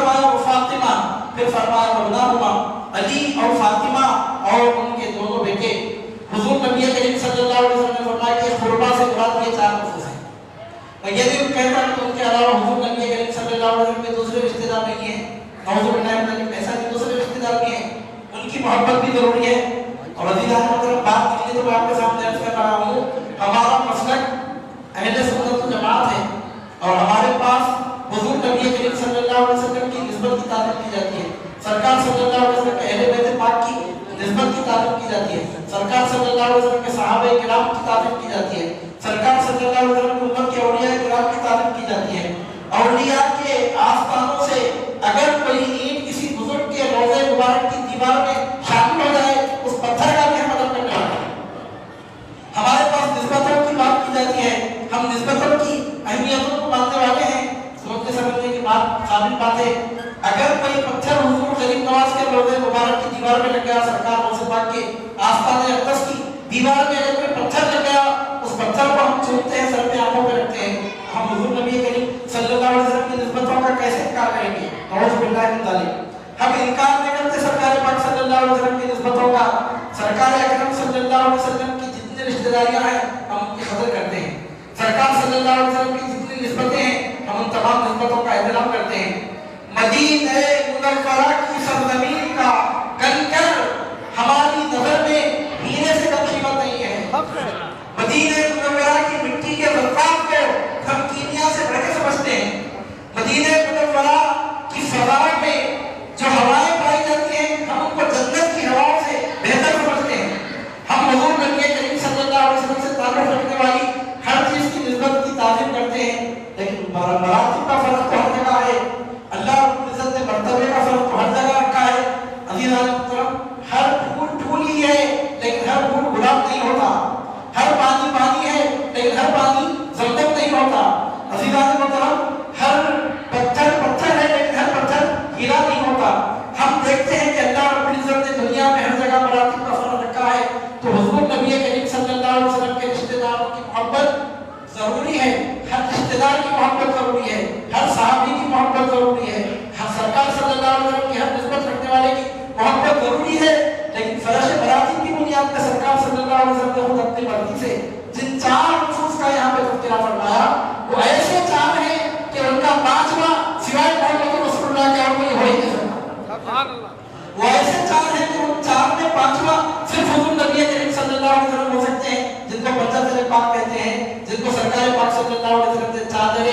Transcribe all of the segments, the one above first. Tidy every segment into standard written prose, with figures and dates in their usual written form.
فرمایا وہ فاطمہ، پھر فرمایا ابناہما، علی اور فاطمہ اور ان کے دونوں بیٹے۔ حضور نبی کریم صلی اللہ علیہ وسلم نے فرمایا کہ قربا سے مراد یہ چار نفوس ہیں۔ میں یہ نہیں کہتا کہ ان کے علاوہ حضور نبی کریم صلی اللہ علیہ وسلم کے دوسرے رشتہ دار نہیں ہیں، نعوذ باللہ من ذلک، ایسا نہیں، دوسرے رشتہ دار بھی ہیں، ان کی محبت بھی ضروری ہے۔ اور عزیزان محترم بات کے لیے تو میں آپ کے سامنے عرض کر رہا ہوں، ہمارا مسلک اہل سنت و جماعت ہے اور ہمارے پاس حضور نبی کریم صلی اللہ علیہ وسلم کی نسبت کی تعریف کی جاتی ہے، سرکار صلی اللہ علیہ وسلم کے اہل بیت پاک کی نسبت کی تعریف کی جاتی ہے، سرکار صلی اللہ علیہ وسلم کے صحابہ کرام کی تعریف کی جاتی ہے، سرکار صلی اللہ علیہ وسلم کی امت کے اولیاء کرام کی تعریف کی جاتی ہے۔ اولیاء کے آستانوں سے اگر کوئی اینٹ کسی بزرگ کے روضہ مبارک کی دیوار میں شامل ہو جائے، اس پتھر کا بھی ہم ادب کرنے والے ہیں۔ ہمارے پاس نسبتوں کی بات کی جاتی ہے، ہم نسبتوں کی اہمیتوں کو ماننے والے ہیں۔ سوچنے سمجھنے کی بات قابل بات ہے، اگر کوئی پتھر حضور غریب نواز کے روضہ مبارک کی دیوار میں لگ گیا، سرکار غوث پاک کے آستان اقدس کی دیوار میں اگر کوئی پتھر لگ گیا، اس پتھر کو ہم چومتے ہیں، سر پہ آنکھوں پہ رکھتے ہیں، ہم حضور نبی کریم صلی اللہ علیہ وسلم کی نسبتوں کا کیسے انکار کریں گے؟ نعوذ باللہ من ذلک۔ ہم انکار نہیں کرتے سرکار پاک صلی اللہ علیہ وسلم کی نسبتوں کا، سرکار اکرم صلی اللہ علیہ وسلم کی جتنی رشتہ داریاں ہیں ہم ان کی قدر کرتے ہیں، سرکار صلی اللہ علیہ وسلم کی جتنی نسبتیں ہیں ہم ان تمام نسبتوں کا احترام کرتے ہیں۔ مدینہ منورہ کی سرزمین کا کنکر ہماری نظر میں ہیرے سے کم قیمت نہیں ہے، مدینہ منورہ کی مٹی کے ذرات کو ہم کیمیا سے بڑھ کے سمجھتے ہیں، مدینہ منورہ کی فضا میں جو ہوائیں پائی جاتی ہیں ہم ان کو جنت کی ہواؤں سے بہتر سمجھتے ہیں۔ ہم حضور نبی کریم صلی اللہ علیہ وسلم سے تعلق رکھنے والی ہر چیز کی نسبت کی تعظیم کرتے ہیں، لیکن مراتب کا فرق تو ہر جگہ ہے، اللہ رب العزت نے مرتبے کا فرق تو ہر جگہ رکھا ہے۔ عزیزان محترم ہر پھول پھول ہی ہے لیکن ہر پھول گلاب نہیں ہوتا، ہر پانی پانی ہے لیکن ہر پانی زمزم نہیں ہوتا، عزیزان محترم ہر پتھر پتھر ہے لیکن ہر پتھر ہیرا نہیں ہوتا۔ ہم دیکھتے ہیں کہ اللہ رب العزت نے دنیا میں ہر جگہ مراتب کا فرق رکھا ہے، تو حضور نبی کریم صلی اللہ علیہ وسلم کے رشتہ داروں کی محبت ضروری ہے، ہر رشتہ دار کی محبت ضروری ہے، ہر صحابی کی محبت ضروری ہے، ہر سرکار صلی اللہ علیہ وسلم کی ہر نسبت رکھنے والے کی محبت ضروری ہے، لیکن فرش مراتب کی بنیاد پر سرکار صلی اللہ علیہ وسلم نے خود اپنی مرضی سے جن چار نصوص کا یہاں پہ تذکرہ فرمایا وہ ایسے چار ہیں کہ ان کا پانچواں سوائے محمد رسول اللہ کے اور کوئی ہو ہی نہیں سکتا، وہ ایسے چار ہیں کہ ان چار میں پانچواں صرف حضور نبی کریم صلی اللہ علیہ وسلم ہو سکتے ہیں، جن کو پنجہ پاک کہتے ہیں، جن کو سرکار پاک صلی اللہ علیہ وسلم نے چادر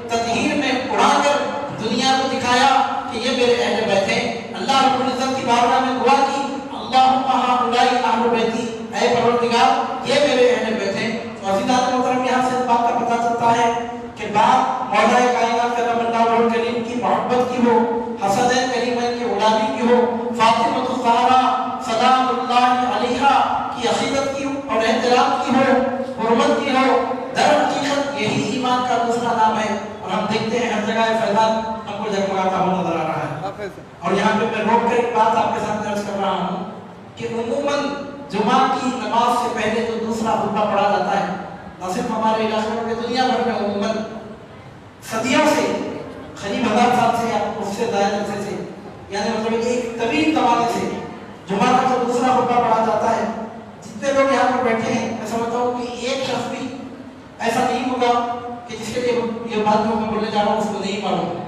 تطہیر میں اڑا کر دنیا کو دکھایا کہ یہ میرے اہل بیت ہیں۔ اللہ رب العزت کی بارگاہ میں دعا کی، اللہم ہؤلاء اہل بیتی، اے پروردگار یہ میرے اہل بیت ہیں۔ عزیزان محترم یہاں سے اس بات کا پتہ چلتا ہے کہ بات مولا کائنات کرم اللہ وجہہ الکریم کی محبت کی ہو، حسنین کریمین کی اولادی کی ہو، فاطمہ الزہرا سلام اللہ علیہا کی عقیدت کی اور احترام کی ہو، حرمت کی ہو، در حقیقت یہی ایمان کا دوسرا نام ہے۔ اور ہم دیکھتے ہیں ہر جگہ فیضان ہم کو جگمگاتا ہوا نظر آ رہا ہے۔ اور یہاں پہ میں روک کر ایک بات آپ کے سامنے عرض کر رہا ہوں کہ عموماً جمعہ کی نماز سے پہلے جو دوسرا خطبہ پڑھا جاتا ہے، نہ صرف ہمارے علاقے میں دنیا بھر میں عموماً صدیوں سے، قریب 1000 سال سے یا اس سے زائد عرصے سے، یعنی مطلب ایک طویل زمانے سے جمعہ کا جو دوسرا خطبہ پڑھا جاتا ہے، جتنے لوگ یہاں پر بیٹھے ہیں میں سمجھتا ہوں کہ ایک شخص بھی ایسا نہیں ہوگا کہ جس کے لیے یہ بات جو میں بولنے جا رہا ہوں اس کو نہیں معلوم۔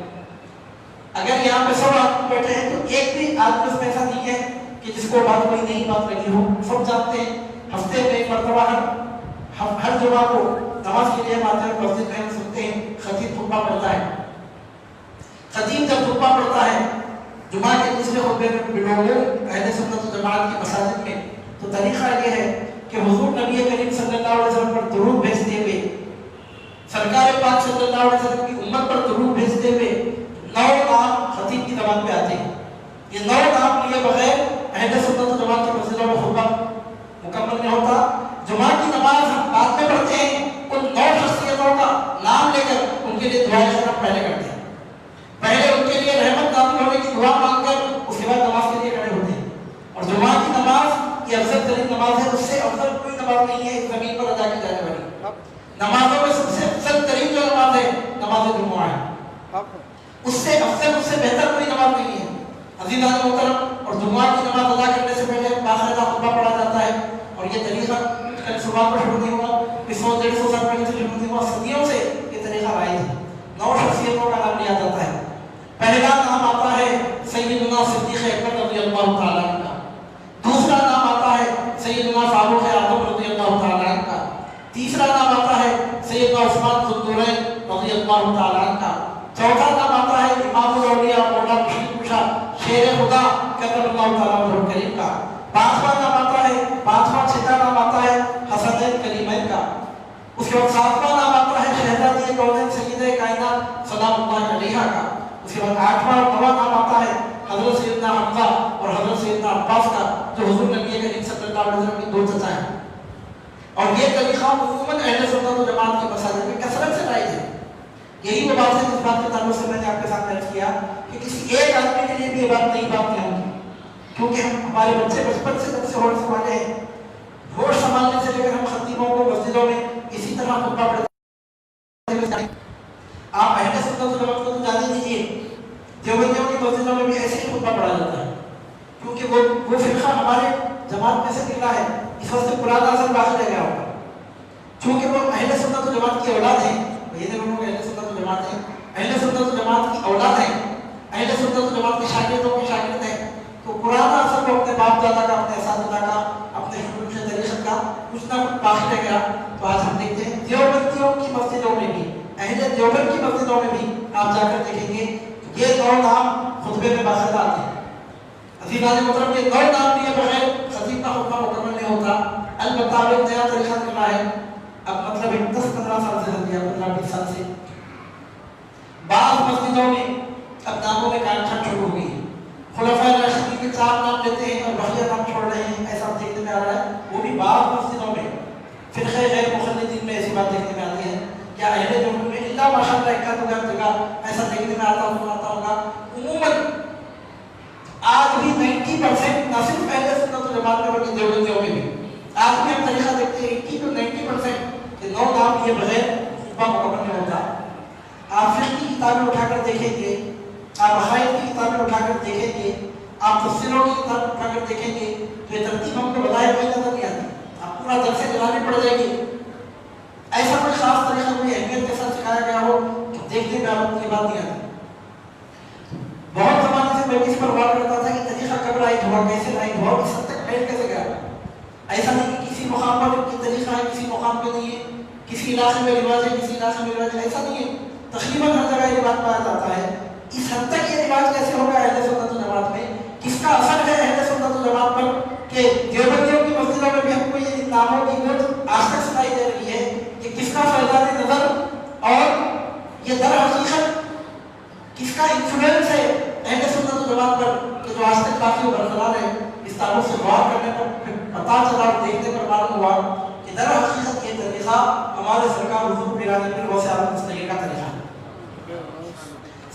اگر یہاں پہ 100 آدمی بیٹھے ہیں تو ایک بھی آدمی اس میں ایسا نہیں ہے کہ جس کو بات کوئی نئی بات لگی ہو، سب جانتے ہیں۔ ہفتے میں ایک مرتبہ ہر جمعہ کو نماز کے لیے ہم آتے ہیں، مسجد میں ہم سنتے ہیں خطیب خطبہ پڑھتا ہے۔ خطیب جب خطبہ پڑھتا ہے جمعہ کے دوسرے خطبے میں لوگوں اہل سنت و جماعت کی مساجد میں، تو طریقہ یہ ہے کہ حضور نبی کریم صلی اللہ علیہ وسلم پر درود بھیجتے ہوئے، سرکار پاک صلی اللہ علیہ وسلم کی امت پر درود بھیجتے ہوئے 9 نام خطیب کی زبان پہ آتے ہیں۔ یہ 9 نام لیے بغیر اہل سنت و جماعت کی مسجدوں میں خطبہ مکمل نہیں ہوتا۔ جمعہ کی نماز ہم بعد میں پڑھتے ہیں، ان 9 شخصیتوں کا نام لے کر ان کے لیے دعائے خیرات پہلے کرتے ہیں، پہلے ان کے لیے رحمت نازل ہونے کی دعا مانگ کر اس کے بعد نماز کے لیے کھڑے ہوتے ہیں۔ اور جمعہ کی نماز یہ افضل ترین نماز ہے، اس سے افضل کوئی نماز نہیں ہے اس زمین پر ادا کی جانے والی نمازوں میں۔ سب سے افضل ترین جو نماز ہے نماز جمعہ ہے۔ اس سے افضل، اس سے بہتر کوئی نماز نہیں ہے۔ عزیزان محترم، اور جمعہ کی نماز ادا کرنے سے پہلے باقاعدہ خطبہ پڑھا جاتا ہے، اور یہ طریقہ کل صبح کو شروع نہیں ہوا، 100-150 سال پہلے سے شروع نہیں ہوا، صدیوں سے یہ طریقہ رائج ہے۔ 9 شخصیتوں کا نام لیا جاتا ہے۔ پہلا نام آتا ہے سیدنا صدیق اکبر رضی اللہ تعالیٰ عنہ کا، دوسرا نام آتا ہے سیدنا فاروق اعظم رضی اللہ تعالیٰ عنہ کا، تیسرا نام آتا ہے سیدنا عثمان ذو النورین رضی اللہ تعالیٰ عنہ کا، چوتھا نام آتا ہے امام الاولیاء مولا مشکل کشا شیر خدا کرم اللہ تعالیٰ عنہ کریم کا، پانچواں نام آتا ہے، چھٹا نام آتا ہے حسنین کریمین کا، اس کے بعد ساتواں نام آتا ہے شہزادی کونین سیدہ کائنات سلام اللہ علیہا کا، اس کے بعد آٹھواں اور نواں نام آتا ہے حضرت سیدنا حمزہ اور حضرت سیدنا عباس کا، جو حضور نبی کریم صلی اللہ علیہ وسلم کی دو چچا ہیں۔ اور یہ طریقہ عموماً اہل سنت و جماعت کی مساجد میں کثرت سے رائج ہے۔ یہی وہ بات ہے جس بات کے تعلق سے میں نے آپ کے سامنے عرض کیا کہ کسی ایک آدمی کے لیے بھی یہ بات نہیں ہوگی، کیونکہ ہمارے بچے بچپن سے جب سے ہوش سنبھالے ہیں، ہوش سنبھالنے سے لے کر ہم خطیبوں کو مسجدوں میں اسی طرح خطبہ پڑھتے ہیں۔ آپ اہل سنت و جماعت کو تو جانے دیجیے، دیوبندیوں کی مسجدوں میں بھی ایسے ہی خطبہ پڑھا جاتا ہے، کیونکہ وہ فرقہ ہمارے جماعت میں سے نکلا ہے، اس وقت سے پرانا اثر باقی رہ گیا ہوگا، چونکہ وہ اہل سنت و جماعت کی اولاد ہیں۔ یہ دیکھو کہ اہل سنت و جماعت ہیں، اہل سنت و جماعت کی اولاد ہیں، اہل سنت و جماعت کے شاگردوں کے شاگرد ہیں، تو پرانا اثر کو اپنے باپ دادا کا، اپنے اساتذہ کا، اپنے شروع سے طریقت کا کچھ نہ کچھ باقی رہ گیا۔ تو آج ہم دیکھتے ہیں دیوبندیوں کی مسجدوں میں بھی، اہل دیوبند کی مسجدوں میں بھی آپ جا کر دیکھیں گے یہ 9 نام خطبے میں باقاعدہ آتے ہیں۔ عزیزان محترم، یہ 9 نام لیے بغیر خطیب کا خطبہ مکمل نہیں ہوتا، البتہ ایک نیا طریقہ نکلا ہے، اب مطلب 10-15 سال سے ہو گیا، 15-20 سال سے بعض مسجدوں میں اب ناموں میں کام چھٹ شروع ہو گئی۔ خلفائے راشدین کے 4 نام لیتے ہیں اور بقیہ نام چھوڑ رہے ہیں، ایسا دیکھنے میں آ رہا ہے، وہ بھی بعض مسجدوں میں۔ فرقہ غیر مخلدین میں ایسی بات دیکھنے میں آتی ہے، کیا اہل دیوبند میں اللہ ماشاءاللہ ایک آدھ جگہ ایسا دیکھنے میں آتا ہوگا۔ عموماً آج بھی 90% نہ صرف اہل سنت و جماعت میں بلکہ دیوبندیوں میں بھی آج بھی ہم طریقہ دیکھتے ہیں 80 to 90% کہ 9 نام لیے بغیر خطبہ مکمل نہیں ہوتا۔ آپ فقہ کی کتابیں اٹھا کر دیکھیں گے، آپ عقائد کی کتابیں اٹھا کر دیکھیں گے، آپ تفسیروں کی کتابیں اٹھا کر دیکھیں گے، تو یہ ترتیب ہم کو بتائے ہوئے نظر نہیں آتی، آپ پورا درس جلانی پڑ جائے گی۔ ایسا کوئی خاص طریقہ کوئی اہمیت کے ساتھ سکھایا گیا ہو کہ دیکھتے میں آپ کی بات نہیں آتی۔ بہت زمانے سے میں اس پر غور کرتا تھا کہ طریقہ کب رائج ہوا، کیسے رائج ہوا، اس حد تک پھیل کیسے گیا۔ ایسا نہیں کہ کسی مقام پر کی طریقہ ہے، کسی مقام پہ نہیں ہے، کسی علاقے میں رواج ہے، کسی علاقے میں رواج ہے، ایسا نہیں ہے، تقریباً ہر جگہ یہ بات پایا جاتا ہے۔ اس حد تک یہ رواج کیسے ہوگا اہل سنت و جماعت میں، کس کا اثر ہے اہل سنت و جماعت پر کہ دیوبندیوں کی مسجدوں میں بھی ہم کو یہ ناموں کی گونج آج تک سنائی دے رہی ہے کہ کس کا فیضان نظر اور یہ در حقیقت کس کا انفلوئنس ہے اہل سنت و جماعت پر کہ جو آج تک کافی برقرار ہے۔ اس تعلق سے غور کرنے پر پتہ چلا اور دیکھنے پر معلوم ہوا کہ در حقیقت یہ طریقہ ہمارے سرکار حضور پیرانی پیر غوث اعظم مستقی کا طریقہ ہے۔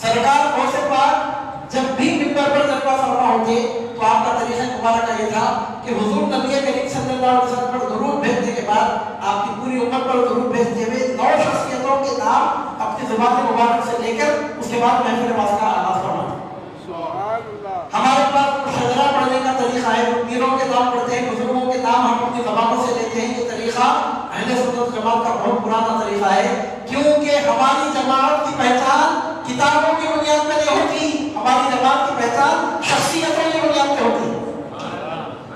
سرکار غوث پاک جب بھی منبر پر جلوہ فرما ہوتے تو آپ کا طریقہ مبارکہ یہ تھا کہ حضور نبی کریم صلی اللہ علیہ وسلم پر درود بھیجنے کے بعد آپ کی پوری امت پر درود بھیجتے ہوئے 9 شخصیتوں کے نام اپنی زبان مبارک سے لے کر اس کے بعد محفل واز کا آغاز فرماتے۔ ہمارے پاس شجرہ پڑھنے کا طریقہ ہے، پیروں کے نام پڑھتے ہیں، بزرگوں کے نام ہم اپنی زبانوں سے لیتے ہیں۔ یہ طریقہ اہل سنت جماعت کا بہت پرانا طریقہ ہے، کیونکہ ہماری جماعت کی پہچان کتابوں کی بنیاد پہ نہیں ہوتی، ہماری جماعت کی پہچان شخصیتوں کی بنیاد پہ ہوتی ہے۔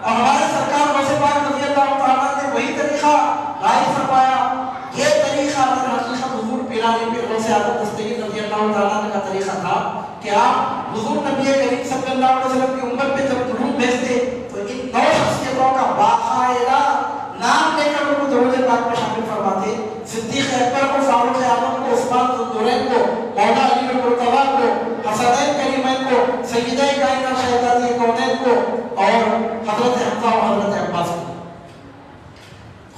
اور ہمارے سرکار غوث پاک رضی اللہ تعالیٰ نے وہی طریقہ رائج فرمایا۔ یہ طریقہ در حقیقت حضور پیرانی پیر غوث اعظم دستگیر رضی اللہ تعالیٰ کا طریقہ تھا کہ آپ حضور نبی کریم صلی اللہ علیہ وسلم کی امت پہ جب درود بھیجتے تو ان 9 شخصیتوں کا باقاعدہ نام لے کر ان کو درود پاک میں شامل فرماتے۔ صدیق اکبر کو، فاروق اعظم کو، عثمان ذو النورین کو، مولا علی المرتضیٰ کو، حسنین کریمین کو، سیدہ کائنات شہزادی کونین کو اور حضرت حمزہ اور حضرت عباس کو۔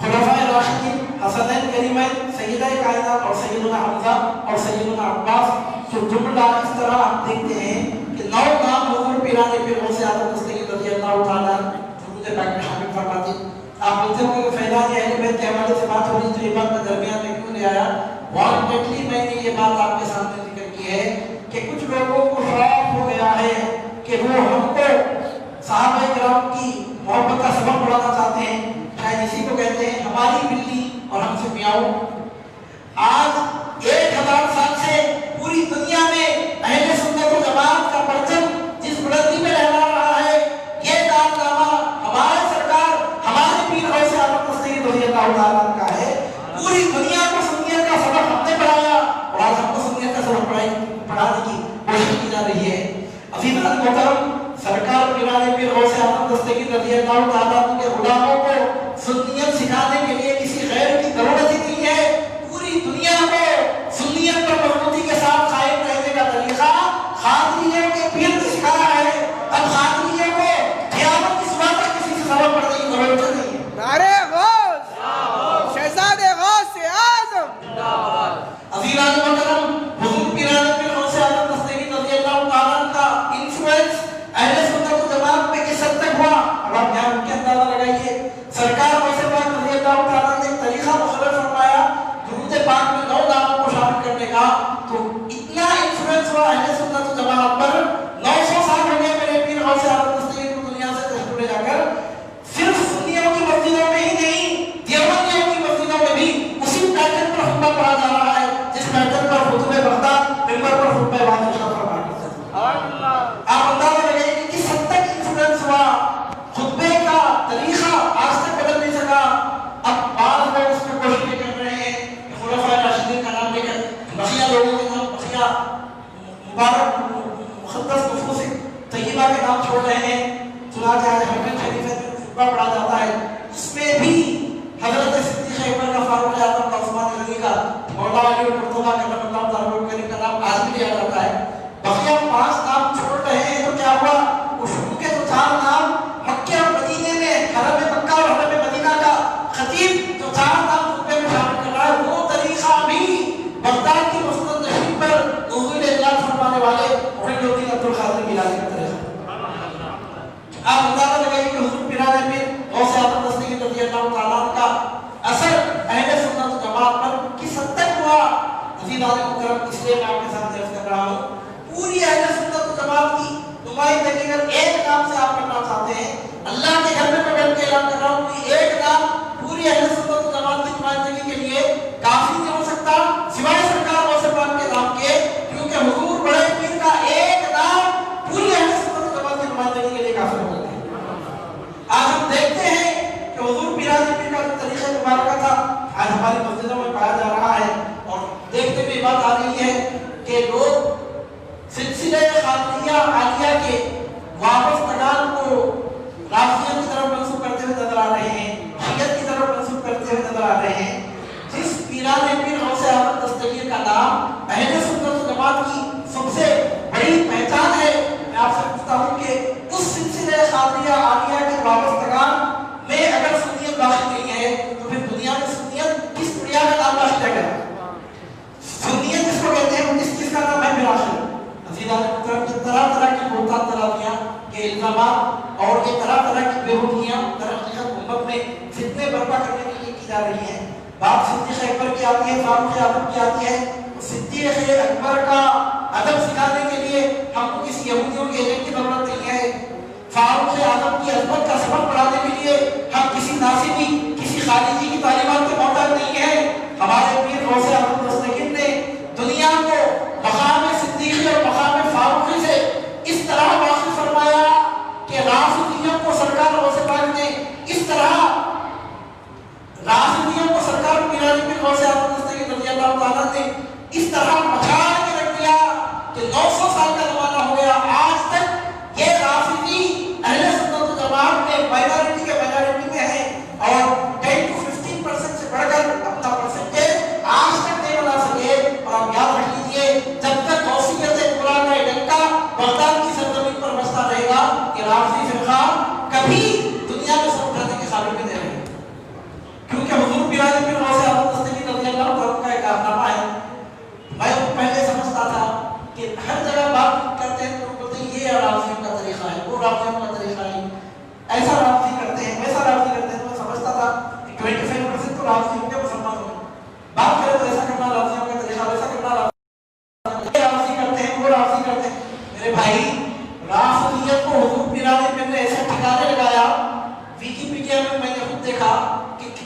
خلفائے راشدین حسنین کریمین، سیدہ کائنات اور سیدنا حمزہ اور سیدنا عباس، جو جملہ اس طرح آپ دیکھتے ہیں کہ 9 نام حضور پیرانی پیر غوث اعظم دستگیر رضی اللہ تعالیٰ درود پاک میں شامل فرماتے۔ آپ بولتے ہوں کہ فیضان اہل بیت کے حوالے سے بات ہو رہی تو یہ بات میں درمیان میں کیوں نہیں آیا؟ وانٹیڈلی میں نے یہ بات آپ کے سامنے ذکر کی ہے کہ کچھ کچھ لوگوں کو شوق ہو گیا ہے کہ وہ ہم کو صحابہ کرام کی محبت کا سبق پڑھانا چاہتے ہیں، شاید اسی کو کہتے ہیں ہماری بلی اور ہم سے میاؤ۔ آج 1000 سال سے پوری دنیا میں اہل سنت و جماعت کا پرچم جس بلندی میں لہرا رہا ہے، یہ کارنامہ ہمارے سرکار ہمارے پیر غوث اعظم دستگیر رضی اللہ تعالیٰ عنہ کا ہے۔ پوری دنیا کو سنیت کا سبق ہم نے پڑھایا اور آج ہم کو سنیت کا سبق پڑھانے کی کوشش کی جا رہی ہے۔ عزیزان محترم، سرکار پیران پیر غوث اعظم دستگیر رضی اللہ تعالیٰ عنہ کے غلاموں کو سنیت سکھانے کے لیے کسی غیر کی ضرورت ہی نہیں ہے۔ پوری دنیا کو سنیت پر مضبوطی کے ساتھ قائم رہنے کا طریقہ خادریوں کے پیر نے سکھایا ہے۔ اب خادریوں کو قیامت کی صبح تک کسی سے سبق پڑھنے کی ضرورت نہیں ہے۔ نعرہ غوث، شہزادے غوث اعظم زندہ باد۔ عزیزان محترم، حضور پیران پیر غوث اعظم دستگیر رضی اللہ تعالیٰ عنہ کا انفلوئنس اہل سنت و جماعت میں کس حد تک ہوا؟ اب آپ یہاں ان کے اندازہ لگائیے۔ سرکار غوث پاک رضی اللہ تعالیٰ عنہ نے ایک طریقہ مقرر فرمایا درود پاک میں 9 ناموں کو شامل کرنے کا، تو اتنا انفلوئنس ہوا اہل سنت و جماعت پر، 900 سال ہو گئے میرے پیر غوث اعظم دستگیر کو دنیا سے تشریف لے جا کر صرف سنیوں کی مسجدوں میں ہی نہیں، دیوبندیوں کی مسجدوں میں بھی اسی پیٹرن پر خطبہ پڑھا جا رہا ہے جس پیٹرن پر خطبہ بغداد ممبر پر خطبہ واضح فرمایا کرتے تھے۔ آپ اندازہ لگائیے کہ کس حد تک انفلوئنس ہوا، خطبے کا طریقہ آج تک بدل نہیں سکا۔ اب بعض لوگ اس میں کوشش کر رہے ہیں کہ خلفائے راشدین کا نام لے کر بقیہ لوگوں کے نام، بقیہ مبارک مقدس نفوس طیبہ کے نام چھوڑ رہے ہیں۔ چنانچہ آج حرمین شریف میں خطبہ پڑھا جاتا ہے، اس میں بھی حضرت صدیق اکبر کا، فاروق اعظم کا، عثمان غنی کا، مولا علی المرتضیٰ کا، کرم اللہ تعالیٰ کریم کا نام آج بھی لیا جاتا ہے۔ بقیہ 5 نام چھوڑ رہے ہیں تو کیا ہوا؟ وہ شروع کے تو 4 نام مکہ اور مدینے میں، حرم مکہ اور حرم مدینہ کا خطیب جو 4 نام خطبے میں شامل کر رہا ہے، وہ طریقہ بھی بغداد کی مسند نشین پر نزول اجلال فرمانے والے محی الدین عبد القادر گیلانی کا طریقہ۔ آپ اندازہ لگائیے کہ حضور پیران پیر غوث اعظم دستگیر رضی اللہ تعالیٰ عنہ کا اثر اہل سنت و جماعت پر کس حد تک ہوا؟ عزیزان محترم، اس لیے میں آپ کے ساتھ عرض کر رہا ہوں، پوری اہل سنت و جماعت کی نمائندگی اگر ایک نام سے آپ کرنا چاہتے ہیں، اللہ کے گھر میں میں بیٹھ کے اعلان کر رہا ہوں کہ ایک نام پوری اہل سنت و جماعت کی نمائندگی کے لیے کافی نہیں ہو سکتا سوائے سرکار غوث پاک کے نام کے، کیونکہ حضور بڑے پیر کا ایک نام پوری اہل سنت و جماعت کی نمائندگی کے لیے کافی ہو جاتا ہے۔ آج ہم دیکھتے ہیں کہ حضور پیران پیر کا جو طریقہ مبارکہ تھا آج ہماری مسجدوں میں پایا جا رہا ہے، اور دیکھتے ہوئے بات آ رہی ہے کہ لوگ سلسلہ خادریہ عالیہ کے وابستگان کو رافضیت کی طرف منسوب کرتے ہوئے نظر آ رہے ہیں، شیعت کی طرف منسوب کرتے ہوئے نظر آ رہے ہیں۔ جس پیران پیر غوث اعظم دستگیر کا نام اہل سنت و جماعت کی سب سے بڑی پہچان ہے، میں آپ سے پوچھتا ہوں کہ اس سلسلہ خادریہ عالیہ کے وابستگان میں اگر سنیت داخل نہیں ہے تو پھر دنیا میں سنیت کس دنیا کا نام داخل ہے؟ سنیت جس کو کہتے ہیں وہ کس کا نام ہے؟ پھر آخر عزیزان محترم، طرح طرح کی بہتان تلافیاں کے الزامات اور یہ طرح طرح کی بےہودیاں در حقیقت امت میں فتنے برپا کرنے کے لیے کی جا رہی ہیں۔ بات صدیق اکبر کی آتی ہے، فاروق اعظم کی آتی ہے، صدیق اکبر کا ادب سکھانے کے لیے ہم کو کسی یہودیوں کے ایجنٹ کی ضرورت نہیں ہے۔ فاروق اعظم کی عظمت کا سبق پڑھانے کے لیے ہم کسی ناصبی، کسی خارجی کی تعلیمات کے محتاج نہیں ہیں۔ ہمارے پیر غوث اعظم دستگیر نے دنیا کو مقام صدیقی اور مقام فاروقی سے اس طرح واقف فرمایا کہ رافضیوں کو سرکار غوث پاک نے اس طرح، رافضیوں کو سرکار پیران پیر غوث اعظم دستگیر رضی اللہ تعالیٰ نے اس طرح مچاڑ کے رکھ دیا کہ 900 سال کا زمانہ ہو گیا، آج تک یہ رافضی اہل سنت و جماعت میں مائنارٹی میں ہے، اور 10 to 15% سے بڑھ کر اپنا پرسنٹیج آج تک نہیں بنا سکے۔ اور آپ یاد رکھ لیجیے، جب تک غوثیت کبریٰ کا ڈنکا بغداد کی سرزمین پر بجتا رہے گا، یہ رافضی فرقہ کبھی دنیا میں سر اٹھانے کے قابل بھی نہیں رہے گا، کیونکہ حضور پیران پیر غوث اعظم دستگیر رضی اللہ تعالیٰ کا ایک کارنامہ ہے۔ میں پہلے سمجھتا تھا کہ ہر جگہ بات کرتے ہیں تو بولتے ہیں یہ رافضیوں کا طریقہ ہے، وہ رافضیوں کا طریقہ ہے، ایسا رافضی کرتے ہیں، ویسا رافضی کرتے ہیں۔ تو میں سمجھتا تھا کہ 25% تو رافضی ہوں گے، مسلمان ہوں گے، بات کریں تو ایسا کرنا رافضیوں کا طریقہ، ویسا کرنا رافضی کرتے ہیں، وہ رافضی کرتے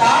4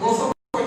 200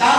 4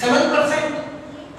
7%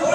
2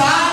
7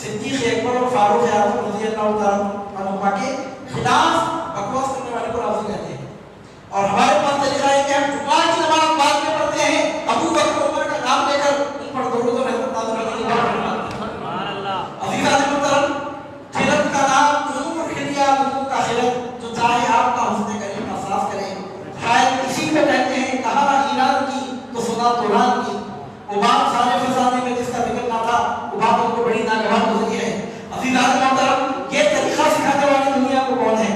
صدیق اکبر اور فاروق اعظم رضی اللہ تعالیٰ عنہما کے خلاف بکواس کرنے والے کو راضی کہتے ہیں. اور ہمارے پاس طریقہ ہے کہ ہم جمعہ کی نماز بعد میں پڑھتے ہیں, ابو بکر عمر کا نام لے کر ان پر درود و رحمت نازل کرنے کی بات کرتے ہیں. سبحان اللہ. عزیزان محترم, خلق کا نام نور خلیا, نور کا خلق جو چاہے آپ کا حسن کریم کا صاف کرے. شاید اسی پہ کہتے ہیں کہا ایران کی تو سنا توران کی, وہ بات سارے فضانے میں جس کا ذکر نہ تھا وہ بات ان کو بڑی ناگوار گزری ہے. عزیزان محترم, یہ طریقہ سکھانے والے دنیا کو کون ہے؟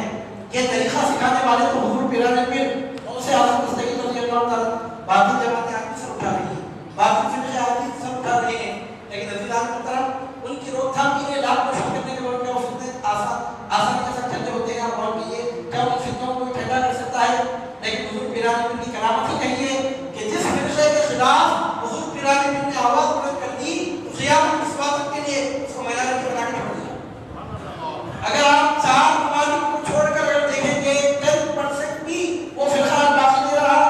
یہ طریقہ سکھانے والے تو حضور پیران پیر ان سے آزم مستقیم رضی اللہ تعالیٰ باقی جماعتیں آدمی سب اٹھا رہی ہیں, باقی فرقے آدمی سب اٹھا رہے ہیں, لیکن عزیزان محترم ان کی روک تھام کے لیے لاکھ کوشش کرنے کے بعد وہ فتنے آسانی کے ساتھ ٹھنڈے ہوتے ہیں. اور غور کیجیے کیا ان فتنوں کو ٹھنڈا کر سکتا ہے؟ لیکن حضور پیران پیر کی کرامت ہی کہی ہے کہ جس فرقے کے خلاف حضور پیران پیر نے آواز بلند کر دی تو قیامت اس بات کے لیے اس کو میدان میں بنا کے چھوڑ دیا. اگر آپ 4 ممالک کو چھوڑ کر اگر دیکھیں گے 10% بھی وہ فرقہ باقی نہیں رہا.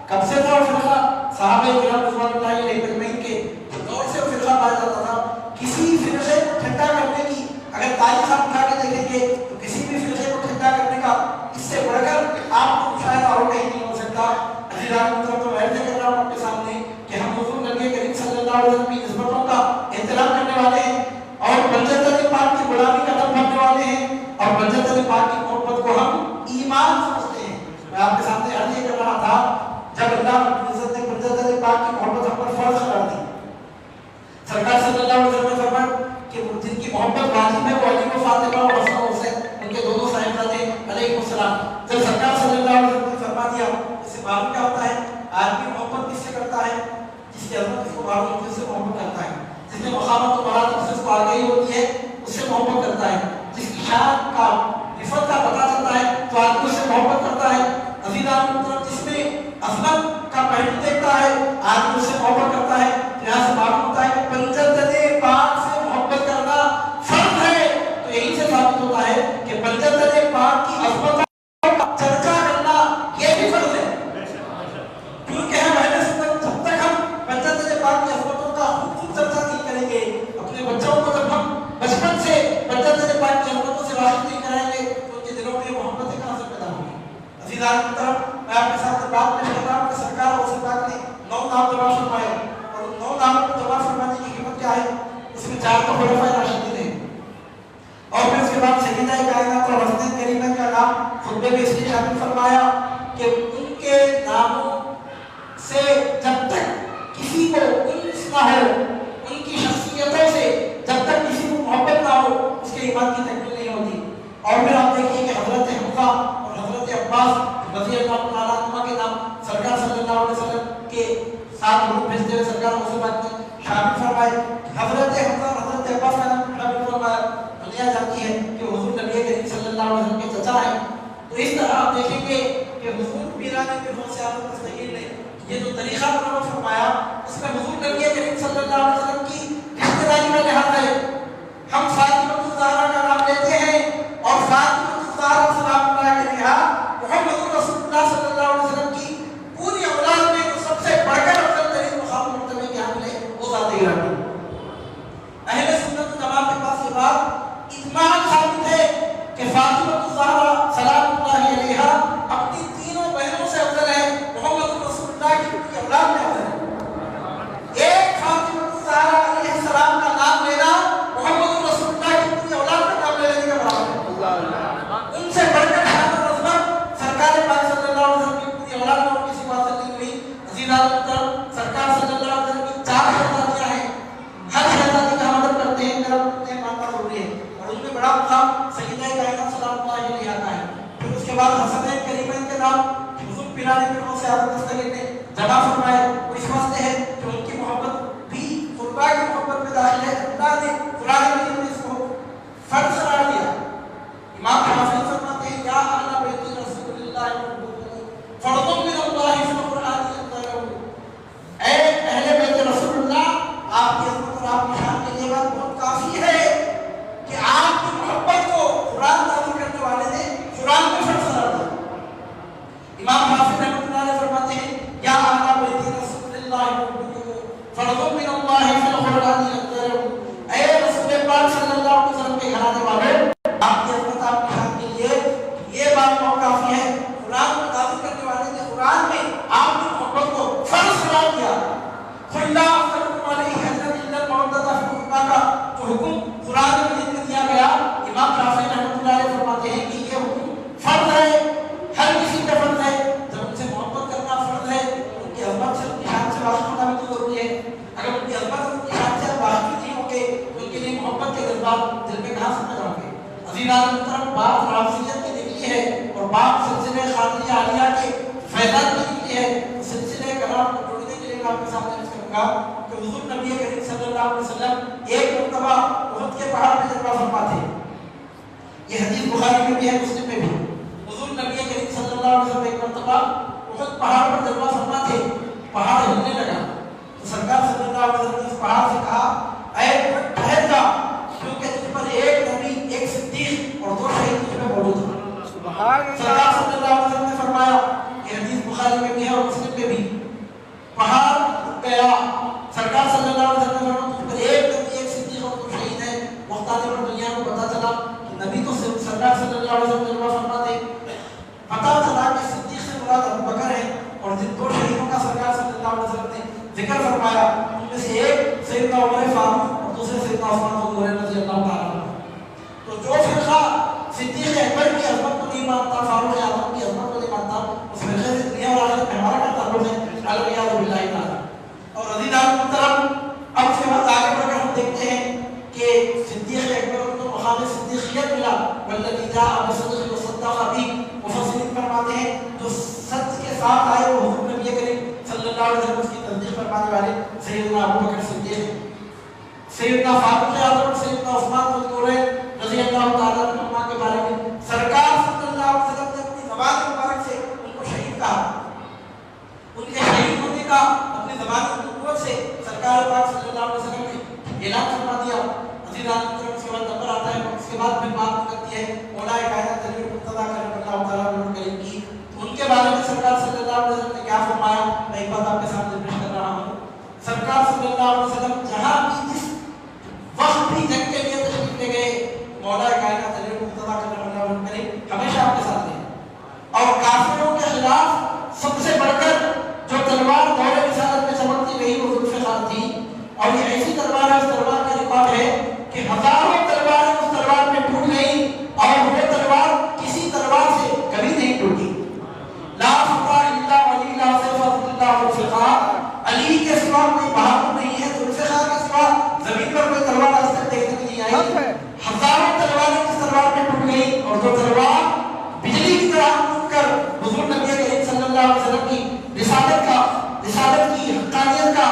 کب سے تھا وہ فرقہ؟ صحابہ کرام رضوان اللہ علیہ اجمعین کے دور سے وہ فرقہ پایا جاتا تھا. کسی فرقے کو ٹھنڈا کرنے کی اگر تاریخ آپ اٹھا کے دیکھیں گے تو کسی بھی فرقے کو ٹھنڈا کرنے کا اس سے بڑھ کر آپ کو شاید اور کہیں نہیں ہو سکتا. عزیزان محترم, تو میں عرض کر رہا ہوں آپ کے سامنے کہ ہم حضور نبی کریم صلی اللہ علیہ وسلم کی نسبتوں کا احترام کرنے والے ہیں اور بلجت پاک کی غلامی کا دم بھرنے والے ہیں اور بلجت پاک کی محبت کو ہم ایمان سمجھتے ہیں. میں آپ کے سامنے عرض یہ کر رہا تھا جب اللہ رب العزت نے بلجت پاک کی محبت ہم پر فرض قرار دی, سرکار صلی اللہ علیہ وسلم نے فرمایا کہ جن کی محبت واجب ہے وہ علی و فاطمہ اور حسن و حسین ان کے دونوں صاحبزادے علیہ السلام. جب سرکار صلی اللہ علیہ وسلم نے فرما دیا اس سے معلوم کیا ہوتا ہے آدمی محبت کس سے کرتا ہے؟ جس کی عظمت اس کو معلوم ہوتی ہے اس سے محبت کرتا ہے, جس میں مقامت و مراتب سے اس کو آگاہی ہوتی ہے اس سے محبت کرتا ہے, جس کی شان کا رفت کا پتہ چلتا ہے تو آدمی اس سے محبت کرتا ہے. عزیزان محترم, جس میں عظمت کا پہلو دیکھتا ہے آدمی اس سے محبت کرتا ہے. یہاں سے معلوم ہوتا ہے کہ بلجت پاک سے محبت کرنا فرض ہے. تو یہی سے ثابت ہوتا ہے کہ بلجت پاک کی عظمت کا چرچا کرنا یہ بھی فرض ہے. کیونکہ ہم اہل سنت جب تک ہم بلجت پاک کی عظمتوں کا خود چرچا نہیں کریں گے, اپنے بچوں کو جب ہم بچپن سے بلجت پاک کی عظمتوں سے واقف نہیں کرائیں گے تو ان کے دلوں میں محبت کہاں سے پیدا ہوگی. عزیزان محترم, میں آپ کے ساتھ بات میں کر رہا ہوں کہ سرکار غوث پاک نے 9 نام جمع فرمائے اور ان 9 ناموں کو جمع فرمانے کی حکمت کیا ہے؟ اس میں 4 تو خلفائے راشدین ہیں اور پھر اس کے بعد سیدہ کائنات اور حضرت کریمہ کا نام خطبے میں اس لیے شامل فرمایا کہ ان کے ناموں سے جب تک کسی کو انس نہ ہو, ان کی شخصیتوں سے جب تک کسی کو محبت نہ ہو اس کے ایمان کی تکمیل نہیں ہوتی. اور پھر آپ دیکھیے کہ حضرت حمزہ اور حضرت عباس رضی اللہ تعالیٰ عنہما کے نام سرکار صلی اللہ علیہ وسلم کے ساتھ روح بھیجتے ہوئے سرکار غوث پاک نے شامل فرمائے. حضرت حمزہ اور حضرت عباس کا نام شامل فرمایا. دنیا جانتی ہے کہ حضور نبی کریم صلی اللہ علیہ وسلم کے چچا ہیں. تو اس طرح آپ دیکھیں گے کہ حضور پیران پیر غوث اعظم مستقیم نے یہ جو طریقہ منور فرمایا اس میں حضور نبی کریم صلی اللہ علیہ وسلم کی رشتہ داری کا لحاظ ہے. ہم فاطمہ الزہرا کا نام لیتے ہیں اور فاطمہ الزہرا سلام اللہ علیہا محمد رسول اللہ صلی اللہ علیہ وسلم کی پوری اولاد میں جو سب سے بڑھ کر افضل ترین مقام مرتبے کے حامل ہے وہ ذات گرامی. اہل سنت جماعت کے پاس یہ بات اجماع ثابت ہے کہ فاطمہ الزہرا سلام اللہ علیہا اپنی تینوں بہنوں سے افضل ہے, محمد رسول اللہ کی پوری اولاد میں افضل ہے. ایک فاطمہ الزہرا علیہ السلام کا نام لینا محمد رسول اللہ کی پوری اولاد کا نام لینے کے برابر ہے. ان سے بڑھ کر شان و عظمت سرکار پاک صلی اللہ علیہ وسلم کی پوری اولاد میں اور کسی بات سے نہیں ہوئی. عزیزان محترم, سرکار صلی اللہ علیہ وسلم کی 4 شہزادیاں ہیں. ہر شہزادی کا مدد کرتے ہیں, میرا ماننا ضروری ہے اور ان میں بڑا مقام سیدہ کائنات سلام اللہ علیہا کا ہے. پھر اس کے بعد حسن کریمہ کے نام حضور پیران پیر غوث اعظم مستقیم نے جمع فرمائے. وہ اس واسطے ہے کہ ان کی محبت بھی قربا کی محبت میں داخل ہے. اللہ نے قرآن مجید میں اس کو فرض قرار دیا. امام حافظ فرماتے ہیں یا اہل بیت رسول اللہ فرض من اللہ فی القرآن یتلو. اے اہل بیت رسول اللہ, آپ کی عظمت اور آپ کی شان کے لیے بات بہت کافی ہے کہ آپ کی محبت کو قرآن نازل کرنے والے نے قرآن میں فرض قرار دیا. امام حافظ رحمۃ اللہ علیہ فرماتے ہیں یا اہل بیت رسول آپ کی عظمت آپ کی شان کے لیے یہ بات بہت کافی ہے. قرآن کو نازل کرنے والے نے قرآن میں آپ کی محبت کو فرض قرار دیا. خلا فرض علیہ حضرت اللہ محمد کا جو حکم قرآن مجید میں دیا گیا، امام شافعی رحمۃ اللہ علیہ فرماتے ہیں کہ یہ حکم فرض ہے، ہر کسی پہ فرض ہے. جب ان سے محبت کرنا فرض ہے، ان کی عظمت سے ان کی شان سے واقف ہونا بھی تو ضروری ہے. اگر ان کی عظمت اور ان کی شان سے واقف نہیں ہوں گے تو ان کے لیے محبت کے جذبات دل میں کہاں سے پیدا ہوں گے. عزیزان محترم، بات رافضیت کی نکلی ہے اور بات سلسلے خاطریہ عالیہ کے فیضان کی نکلی ہے. سلسلے کلام کو جوڑنے کے لیے میں آپ کے سامنے عرض کروں گا کہ حضور نبی کریم صلی اللہ علیہ وسلم ایک مرتبہ احد کے پہاڑ پہ جلوہ فرما تھے. یہ حدیث بخاری میں بھی ہے، مسلم میں بھی. حضور نبی کریم صلی اللہ علیہ وسلم ایک مرتبہ احد پہاڑ پر جلوہ فرما تھے. پہاڑ ہلنے لگا تو سرکار صلی اللہ علیہ وسلم نے اس پہاڑ سے کہا، اے احد ٹھہر جا، کیونکہ تجھ پر ایک نبی، ایک صدیق اور دو شہید تجھ پہ موجود ہیں. سرکار صلی اللہ علیہ وسلم نے فرمایا، یہ حدیث بخاری میں بھی ہے اور مسلم میں بھی. پہاڑ رک گیا. سرکار صلی اللہ علیہ وسلم نے فرمایا، تجھ پر ایک نبی، ایک صدیق اور دو شہید ہیں. وقت آنے پر دنیا کو پتہ چلا کہ نبی تو سرکار صلی اللہ علیہ وسلم جلوہ فرماتے، پتہ چلا کہ صدیق سے مراد ابو بکر ہے اور جن دو شہیدوں کا سرکار صلی اللہ علیہ وسلم نے ذکر فرمایا ان میں سے ایک سیدنا عمر فاروق اور دوسرے سیدنا عثمان ذو النورین رضی اللہ تعالیٰ عنہ. تو جو فرقہ صدیق اکبر کی عظمت کو نہیں مانتا، فاروق اعظم کی عظمت کو نہیں مانتا، اس فرقے سے دنیا اور آخرت میں ہمارا کیا تعلق ہے؟ العیاذ باللہ تعالیٰ. اور عزیزان محترم، اب سے بات آگے بڑھ کر ہم دیکھتے ہیں کہ صدیق اکبر کو مقام صدیقیت ملا. والذی جاء بالصدق وصدق بہ، مفسرین فرماتے ہیں جو سچ کے ساتھ آئے وہ حضور نبی کریم صلی اللہ علیہ وسلم کی تصدیق فرمانے والے سیدنا ابو بکر صدیق، سیدنا فاروق اعظم، سیدنا عثمان ذو النورین رضی اللہ تعالیٰ عنہ کے بارے میں سرکار صلی اللہ علیہ وسلم نے اپنی زبان مبارک سے ان کو شہید کہا. ان کے شہید ہونے کا اپنی زبان نبوت سے سرکار پاک صلی اللہ علیہ وسلم نے اعلان فرما دیا. عزیزان محترم، اس کے بعد نمبر آتا ہے، اس کے بعد پھر بات کرتی ہے مولا کائنات تنویر مرتضیٰ کرم اللہ تعالیٰ عنہ کریم کی. ان کے بارے میں سرکار صلی اللہ علیہ وسلم نے کیا فرمایا، میں ایک بات آپ کے سامنے پیش کر رہا ہوں. سرکار صلی اللہ علیہ وسلم جہاں بھی جس وقت بھی جنگ کے لیے تشریف لے گئے، مولا کائنات تنویر مرتضیٰ کرم اللہ عنہ کریم ہمیشہ آپ کے ساتھ ہیں. اور کافروں کے خلاف سب سے بڑھ کر جو تلوار دور رسالت میں چمکتی رہی وہ ذوالفقار تھی. اور یہ ایسی تلوار ہے، اس تلوار کا ریکارڈ ہے کہ ہزاروں تلواریں اس تلوار میں ٹوٹ گئی اور وہ تلوار کسی تلوار سے کبھی نہیں ٹوٹی. لا فقار الا ولی لا سیف الا ذوالفقار، علی کے سوا کوئی بہادر نہیں ہے، ذوالفقار کے سوا زمین پر کوئی تلوار آج تک دیکھنے کو نہیں آئی. ہزاروں تلواریں اس تلوار میں ٹوٹ گئی اور جو تلوار بجلی کی طرح ٹوٹ کر حضور نبی کریم صلی اللہ علیہ وسلم کی رسالت کی حقانیت کا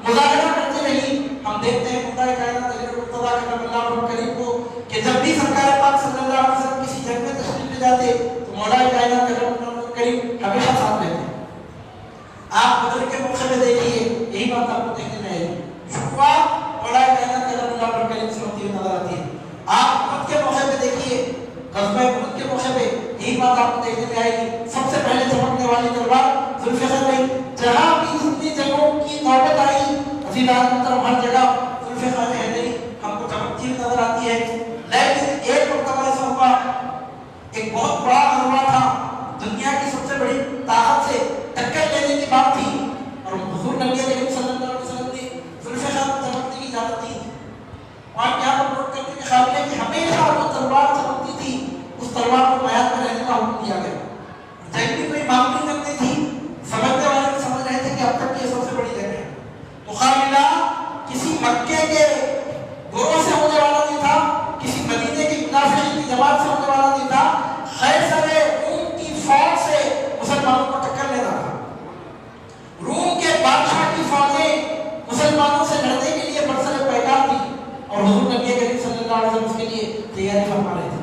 مظاہرہ کرتے رہی. ہم دیکھتے ہیں خدا کائنات تنویر مرتضیٰ کرم اللہ عنہ کریم کو کہ جب بھی سرکار پاک صلی اللہ علیہ وسلم کسی جنگ میں تشریف لے جاتے تو مولا کائنات کرم اللہ عنہ کریم ہمیشہ ساتھ رہتے. آپ بدر کے موقع میں دیکھیے، یہی بات آپ کو دیکھنے میں آئے گی. شروعات مولا کائنات کرم اللہ عنہ کریم سے ہوتی ہوئی نظر آتی ہے. آپ احد کے موقع پہ دیکھیے، غزوہ احد کے موقع پہ یہی بات آپ کو دیکھنے میں آئے گی. سب سے پہلے چمکنے والی تلوار ذوالفقار رہی. جہاں بھی جتنی جگہوں کی نوبت آئی، عزیزان محترم، ہر جگہ ذوالفقار حیدری ہم کو چمکتی ہوئی نظر آتی ہے. لیکن ایک مرتبہ ایسا ہوا، ایک بہت بڑا غزوہ تھا، دنیا کی سب سے بڑی طاقت سے ٹکر لینے کی بات تھی اور حضور نبی کریم صلی اللہ علیہ وسلم نے ذوالفقار کو چمکنے کی اجازت دی. اور یہاں پر نوٹ کرنے کے قابل ہے کہ ہمیشہ جو تلوار چمکتی تھی اس تلوار کو میدان میں رہنے کا حکم دیا گیا. جنگ بھی کوئی معمولی جنگ نہیں تھی، سمجھنے والے بھی سمجھ رہے تھے کہ اب تک یہ سب سے بڑی جنگ ہے. مقابلہ کسی مکے کے گروہ سے ہونے والا نہیں تھا، کسی مدینے کی منافقین کی جماعت سے ہونے والا نہیں تھا. قیصر روم کی فوج سے مسلمانوں کو ٹکر لینا تھا. روم کے بادشاہ کی فوجیں مسلمانوں سے لڑنے کے لیے برسر پیکار تھی اور حضور نبی کریم صلی اللہ علیہ وسلم اس کے لیے تیاری فرما رہے تھے.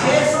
600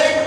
1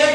1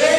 1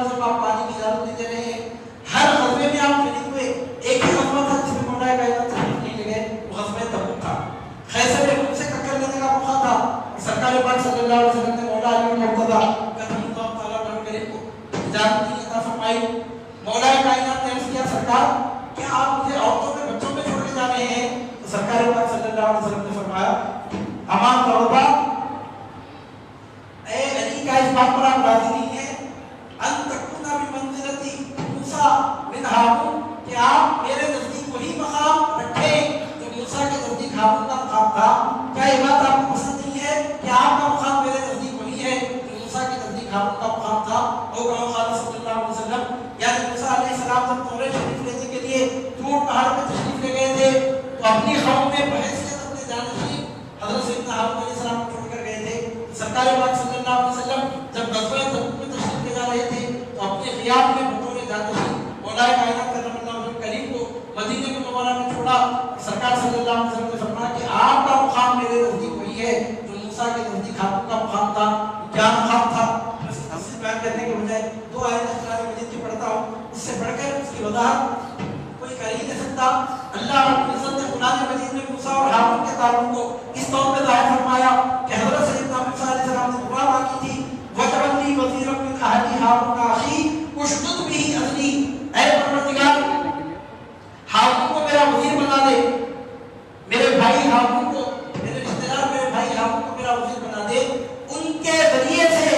علیہ وسلم آپ پانی کی اجازت نہیں دے رہے ہیں. ہر غزوے میں آپ شریک ہوئے. ایک ہی غزوہ تھا جس میں مولا کائنات تشریف نہیں لے گئے, وہ غزوہ تبوک تھا. خیسر میں ان سے ٹکر لینے کا موقع تھا. سرکار پاک صلی اللہ علیہ وسلم نے مولا علی المرتضیٰ قدم اللہ تعالیٰ عنہ کریم کو اجازت دی, عطا فرمائی. مولا کائنات نے عرض کیا سرکار کیا آپ مجھے عورتوں میں بچوں میں چھوڑ کے جا رہے ہیں؟ تو سرکار پاک صلی اللہ علیہ وسلم نے فرمایا امان توبہ, اے علی کا اس بات پر آپ راضی نہیں ہیں ان تکونا بمنزلتی موسیٰ من ہارون, کہ آپ میرے نزدیک وہی مقام رکھیں جو موسیٰ کے نزدیک ہارون کا مقام تھا. کیا یہ بات آپ کو پسند نہیں ہے کہ آپ کا مقام میرے نزدیک وہی ہے جو موسیٰ کے نزدیک ہارون کا مقام تھا؟ اور کہا خالد صلی اللہ علیہ وسلم, یعنی موسیٰ علیہ السلام جب طور شریف لینے کے لیے طور پہاڑ پہ تشریف لے گئے تھے تو اپنی قوم میں بحیثیت اپنے جانشین حضرت سیدنا ہارون علیہ السلام کو چھوڑ کر گئے تھے. سرکار پاک صلی اللہ علیہ وسلم جب غزوہ تبوک میں تشریف لے جا رہے تھے تو اپنے غیاب میں بطور جانشین مولا کائنات کرم اللہ وجہ کریم کو مدینہ منورہ میں چھوڑا. سرکار صلی اللہ علیہ وسلم نے فرمایا کہ آپ کا مقام میرے نزدیک وہی ہے جو موسیٰ کے نزدیک ہارون کا مقام تھا. کیا مقام تھا؟ تفصیل بیان کرنے کے بجائے دو آیات قرآن مجید کی پڑھتا ہوں, اس سے بڑھ کر اس کی وضاحت کوئی کر ہی نہیں سکتا. اللہ رب العزت نے قرآن مجید میں موسیٰ اور ہارون کے تعلق کو اس طور پہ ظاہر فرمایا کہ حضرت سیدنا موسیٰ علیہ السلام نے دعا مانگی تھی وَجْعَلْ لِي وَزِيرًا مِنْ أَهْلِي هَارُونَ أَخِي اشْدُدْ بِهِ أَزْرِي, اے پروردگار ہارون کو میرا وزیر بنا دے, میرے بھائی ہارون کو, میرے رشتہ دار میرے بھائی ہارون کو میرا وزیر بنا دے, ان کے ذریعے سے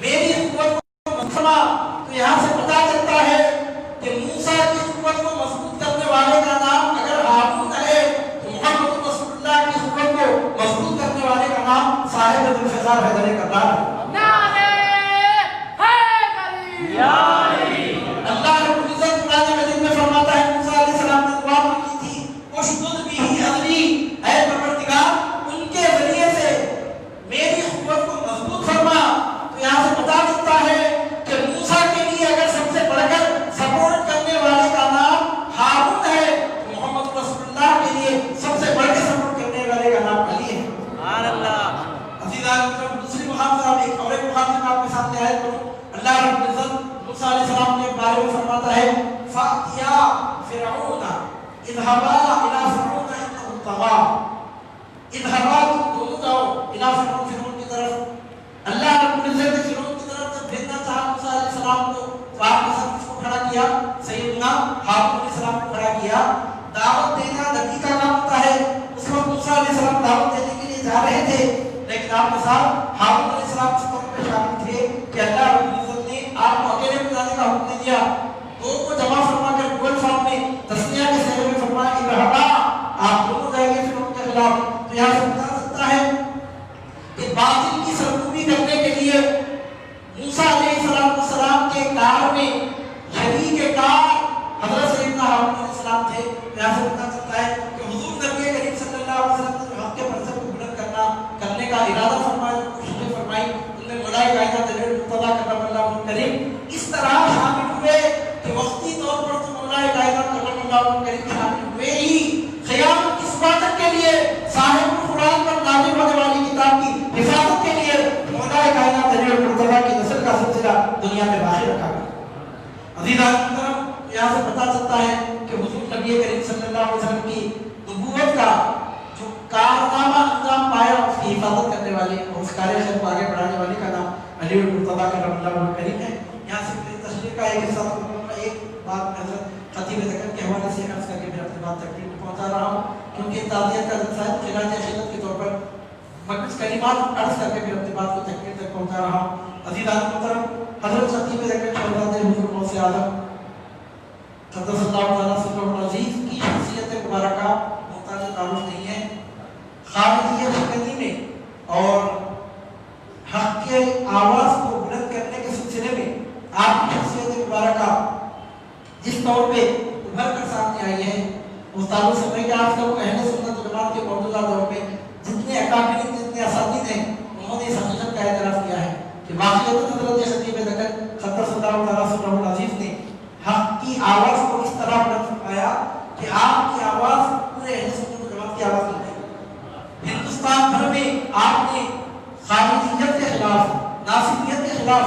میری قوت کو مضبوط. تو یہاں سے پتہ چلتا ہے کہ موسیٰ کی قوت کو مضبوط کرنے والے کا نام اگر ہارون ہے تو محمد رسول اللہ کی قوت کو مضبوط کرنے والے کا نام صاحب ذوالفقار حیدر کرار ہے. اللہ رب العزت قرآن مجید میں فرماتا ہے موسیٰ علیہ السلام نے دعا مانگی تھی اشدد بہ اذری, اے پروردگار ان کے ذریعے سے میری قوت کو مضبوط فرما. تو یہاں سے پتہ چلتا ہے کہ موسیٰ کے لیے اگر سب سے بڑھ کر سپورٹ کرنے والے کا نام ہارون ہے تو محمد رسول اللہ کے لیے سب سے بڑھ کر سپورٹ کرنے والے کا نام علی ہے. سبحان اللہ. عزیزان دوسری مقام سے آپ ایک اور ایک مقام سے آپ کے سامنے آئے کروں. اللہ رب العزت موسیٰ علیہ السلام کے بارے میں فرماتا ہے فَأْتِيَا فِرْعَوْنَ اذْهَبَا إِلَىٰ فِرْعَوْنَ إِنَّهُ طَغَىٰ, اذْهَبَا تم دونوں جاؤ إِلَىٰ فِرْعَوْنَ, فرعون کی طرف. اللہ رب العزت نے فرعون کی طرف جب بھیجنا چاہا موسیٰ علیہ السلام کو تو آپ کے ساتھ کس کو کھڑا کیا؟ سیدنا ہارون علیہ السلام کو کھڑا کیا. دعوت دینا نبی کا کام ہوتا ہے. اس وقت موسیٰ علیہ السلام دعوت دینے کے لیے جا رہے تھے لیکن آپ کے ساتھ ہارون علیہ السلام اس طور پہ شامل تھے کہ اللہ رب العزت نے آپ کو اکیلے میں جانے کا حکم نہیں دیا. دو کو جمع فرما کر گول فارم میں تسنیہ کے صحیح میں فرمایا کہ رہبا آپ دونوں جائیں گے فرعون کے خلاف. تو یہاں سے پتا چلتا ہے کہ باطل کی سرکوبی کرنے کے لیے موسیٰ علیہ السلام کے کار میں شریک کار حضرت سیدنا ہارون علیہ السلام تھے. یہاں سے پتا چلتا ہے کہ حضور نبی کریم صلی اللہ علیہ وسلم نے حق کے منصب کو بلند کرنے کا ارادہ فرمایا, کوششیں فرمائی, ان میں مولا کائنات حضرت مرتضیٰ کرم اللہ وجہ کریم اس طرح شامل ہوئے کہ وقتی طور پر تو مولا کائنات کرم اللہ وجہ کریم شامل ہوئے ہی قیامت اس بات کے لیے صاحب قرآن پر نازل ہونے والی کتاب کی حفاظت کے لیے مولا کائنات حضرت مرتضیٰ کی نسل کا سلسلہ دنیا میں باقی رکھا گیا. عزیزان محترم, یہاں سے پتہ چلتا ہے کہ حضور نبی کریم صلی اللہ علیہ وسلم کی نبوت کا جو کارنامہ انجام پایا اس کی حفاظت کرنے والے اور اس کار خیر کو آگے بڑھانے والے کا نام علی المرتضیٰ کرم اللہ وجہ کریم ہے. یہاں سے تشریح کا ایک حصہ ایک بات حضرت خطیب دکن کے حوالے سے عرض کر کے میں اپنی بات تقریر پہنچا رہا ہوں کیونکہ تعزیت کا جلسہ ہے. خراج عقیدت کے طور پر مقدس کلمات عرض کر کے میں اپنی بات کو تقریر تک پہنچا رہا ہوں. عزیزان محترم, حضرت خطیب دکن شہزادہ حضور غوث اعظم قدس اللہ تعالیٰ سرہ العزیز کی شخصیت مبارکہ محتاج تعارف نہیں ہے. خالدیت شکنی میں اور حق کے آواز کو بلند کرنے کے سلسلے میں آپ کی شخصیت مبارکہ جس طور پہ ابھر کر سامنے آئی ہے اس تعلق سے میں کہ آپ کا وہ اہل سنت و جماعت کے موجودہ دور میں جتنے اکابرین جتنے اساتذہ ہیں انہوں نے اس حقیقت کا اعتراف کیا ہے کہ واقعیت حضرت خطیب دکن قدس اللہ تعالیٰ سرہ العزیز نے حق کی آواز کو اس طرح بلند فرمایا کہ آپ کی آواز پورے اہل سنت و جماعت کی آواز بن گئی. ہندوستان بھر میں آپ نے خارجیت کے خلاف, ناصریت کے خلاف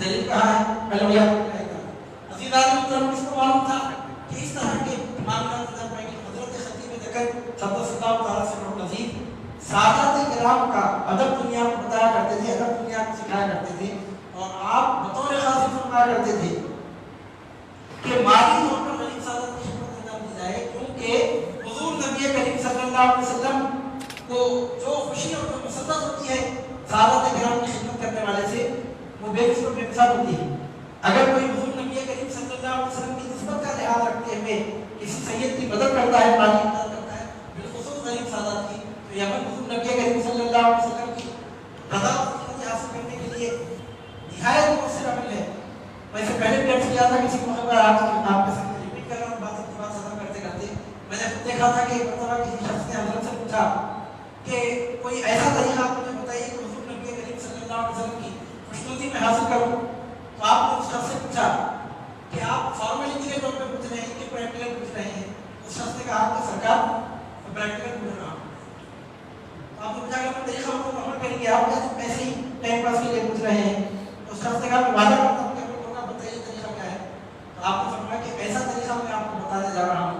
دلیل کہاں ہے؟ عزیزان محترم، اس کو معلوم تھا کہ اس طرح کے معاملات حضرت خطیب دکن قدس اللہ تعالیٰ سرور العزیز سادات کرام کا ادب دنیا کو بتایا کرتے تھے، ادب دنیا کو سکھایا کرتے تھے، اور آپ بطور خاص فرمایا کرتے تھے کہ مالی طور پر غریب سادات کی خدمت انجام دی جائے، کیونکہ حضور نبی کریم صلی اللہ علیہ وسلم کو جو خوشی اور جو مسرت ہوتی ہے سادات کرام کی خدمت کرنے والے سے، وہ بے مثل و بے مثال ہوتی ہے۔ اگر کوئی حضور نبی کریم صلی اللہ علیہ وسلم کی نسبت کا لحاظ رکھتے ہوئے کسی سید کی مدد کرتا ہے، مالی مدد کرتا ہے، بالخصوص غریب سادات کی، تو یہ عمل حضور نبی کریم صلی اللہ علیہ وسلم کی رضا اور خوشی حاصل کرنے کے لیے نہایت مؤثر عمل ہے۔ میں سے پہلے بھی عرض کیا تھا کسی موقع پر، آپ کے سامنے ریپیٹ کر رہا ہوں بات کی بات ختم کرتے کرتے، میں نے خود دیکھا تھا کہ ایک مرتبہ کسی شخص نے حضرت سے پوچھا کہ کوئی ایسا طریقہ آپ مجھے بتائیے کہ حضور نبی کریم صلی اللہ علیہ وسلم کی خوشنودی میں حاصل کروں۔ تو آپ نے اس شخص سے پوچھا کہ آپ فارمیلٹی کے طور پہ پوچھ رہے ہیں کہ پریکٹیکل پوچھ رہے ہیں؟ اس شخص نے کہا کہ سرکار میں پریکٹیکل پوچھ رہا ہوں۔ تو آپ نے پوچھا کہ اپنا طریقہ کو عمل کریں گے، آپ ایسے ہی ٹائم پاس کے لیے پوچھ رہے ہیں؟ تو اس شخص نے کہا کہ وعدہ کرتا ہوں کہ اپنے کو بتائیے طریقہ کیا ہے۔ تو آپ نے فرمایا کہ ایسا طریقہ میں آپ کو بتانے جا رہا ہوں